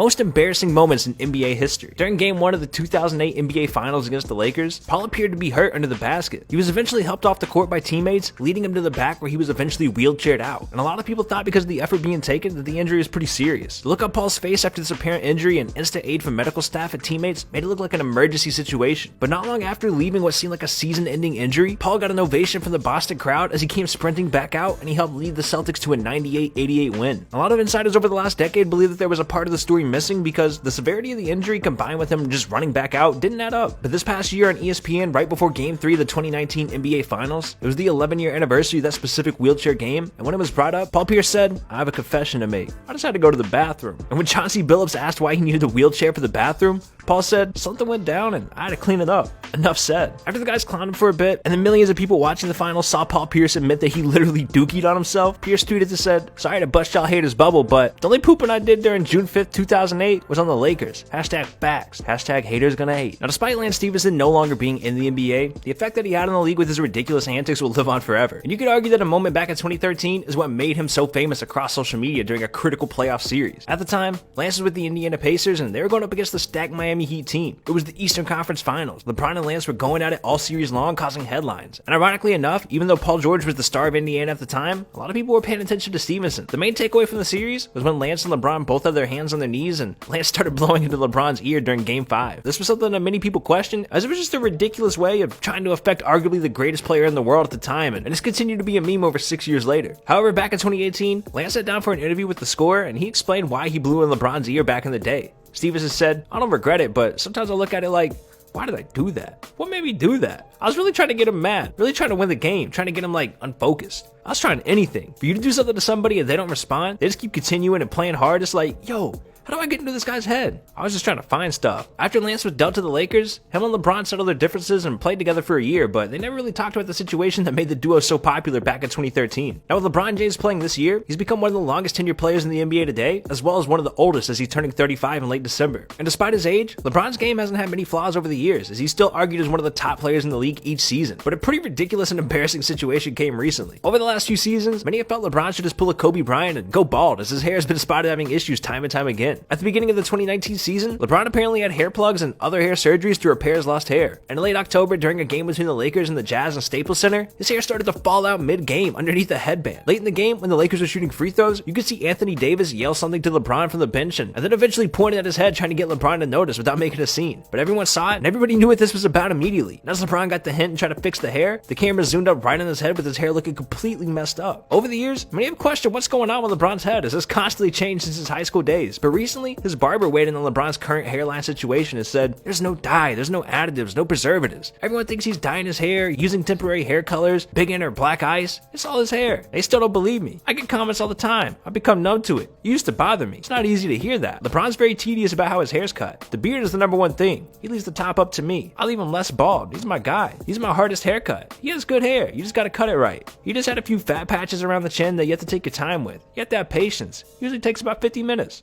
Most embarrassing moments in NBA history. During Game 1 of the 2008 NBA Finals against the Lakers, Paul appeared to be hurt under the basket. He was eventually helped off the court by teammates, leading him to the back where he was eventually wheelchaired out. And a lot of people thought because of the effort being taken that the injury was pretty serious. The look on Paul's face after this apparent injury and instant aid from medical staff and teammates made it look like an emergency situation. But not long after leaving what seemed like a season-ending injury, Paul got an ovation from the Boston crowd as he came sprinting back out and he helped lead the Celtics to a 98-88 win. A lot of insiders over the last decade believe that there was a part of the story missing because the severity of the injury combined with him just running back out didn't add up. But this past year on ESPN, right before Game 3 of the 2019 NBA Finals, it was the 11-year anniversary of that specific wheelchair game, and when it was brought up, Paul Pierce said, "I have a confession to make. I just had to go to the bathroom." And when Chauncey Billups asked why he needed a wheelchair for the bathroom, Paul said, "Something went down and I had to clean it up." Enough said. After the guys clowned him for a bit, and the millions of people watching the finals saw Paul Pierce admit that he literally dookied on himself, Pierce tweeted and said, "Sorry to bust y'all haters' bubble, but the only pooping I did during June 5th, 2008 was on the Lakers. Hashtag facts. Hashtag haters gonna hate." Now, despite Lance Stephenson no longer being in the NBA, the effect that he had on the league with his ridiculous antics will live on forever. And you could argue that a moment back in 2013 is what made him so famous across social media during a critical playoff series. At the time, Lance was with the Indiana Pacers and they were going up against the stacked Miami Heat team. It was the Eastern Conference Finals. LeBron and Lance were going at it all series long, causing headlines. And ironically enough, even though Paul George was the star of Indiana at the time, a lot of people were paying attention to Stevenson. The main takeaway from the series was when Lance and LeBron both had their hands on their knees and Lance started blowing into LeBron's ear during Game 5. This was something that many people questioned, as it was just a ridiculous way of trying to affect arguably the greatest player in the world at the time, and it's continued to be a meme over 6 years later. However, back in 2018, Lance sat down for an interview with the Score and he explained why he blew in LeBron's ear back in the day. Stevenson said, "I don't regret it, but sometimes I look at it like, why did I do that? What made me do that? I was really trying to get him mad, really trying to win the game, trying to get him unfocused. I was trying anything. For you to do something to somebody and they don't respond, they just keep continuing and playing hard. It's like, yo, how do I get into this guy's head? I was just trying to find stuff." After Lance was dealt to the Lakers, him and LeBron settled their differences and played together for a year, but they never really talked about the situation that made the duo so popular back in 2013. Now with LeBron James playing this year, he's become one of the longest tenured players in the NBA today, as well as one of the oldest as he's turning 35 in late December. And despite his age, LeBron's game hasn't had many flaws over the years, as he's still argued as one of the top players in the league each season. But a pretty ridiculous and embarrassing situation came recently. Over the last few seasons, many have felt LeBron should just pull a Kobe Bryant and go bald, as his hair has been spotted having issues time and time again. At the beginning of the 2019 season, LeBron apparently had hair plugs and other hair surgeries to repair his lost hair. And in late October, during a game between the Lakers and the Jazz in Staples Center, his hair started to fall out mid-game underneath a headband. Late in the game, when the Lakers were shooting free throws, you could see Anthony Davis yell something to LeBron from the bench and then eventually pointed at his head trying to get LeBron to notice without making a scene. But everyone saw it and everybody knew what this was about immediately. And as LeBron got the hint and tried to fix the hair, the camera zoomed up right on his head with his hair looking completely messed up. Over the years, many have questioned what's going on with LeBron's head, as this constantly changed since his high school days. But recently, his barber weighed in on LeBron's current hairline situation and said, "There's no dye, there's no additives, no preservatives. Everyone thinks he's dyeing his hair, using temporary hair colors, Big N or black ice. It's all his hair. They still don't believe me. I get comments all the time. I've become numb to it. It used to bother me. It's not easy to hear that. LeBron's very tedious about how his hair's cut. The beard is the number one thing. He leaves the top up to me. I leave him less bald. He's my guy. He's my hardest haircut. He has good hair. You just gotta cut it right. He just had a few fat patches around the chin that you have to take your time with. You have to have patience. Usually takes about 50 minutes.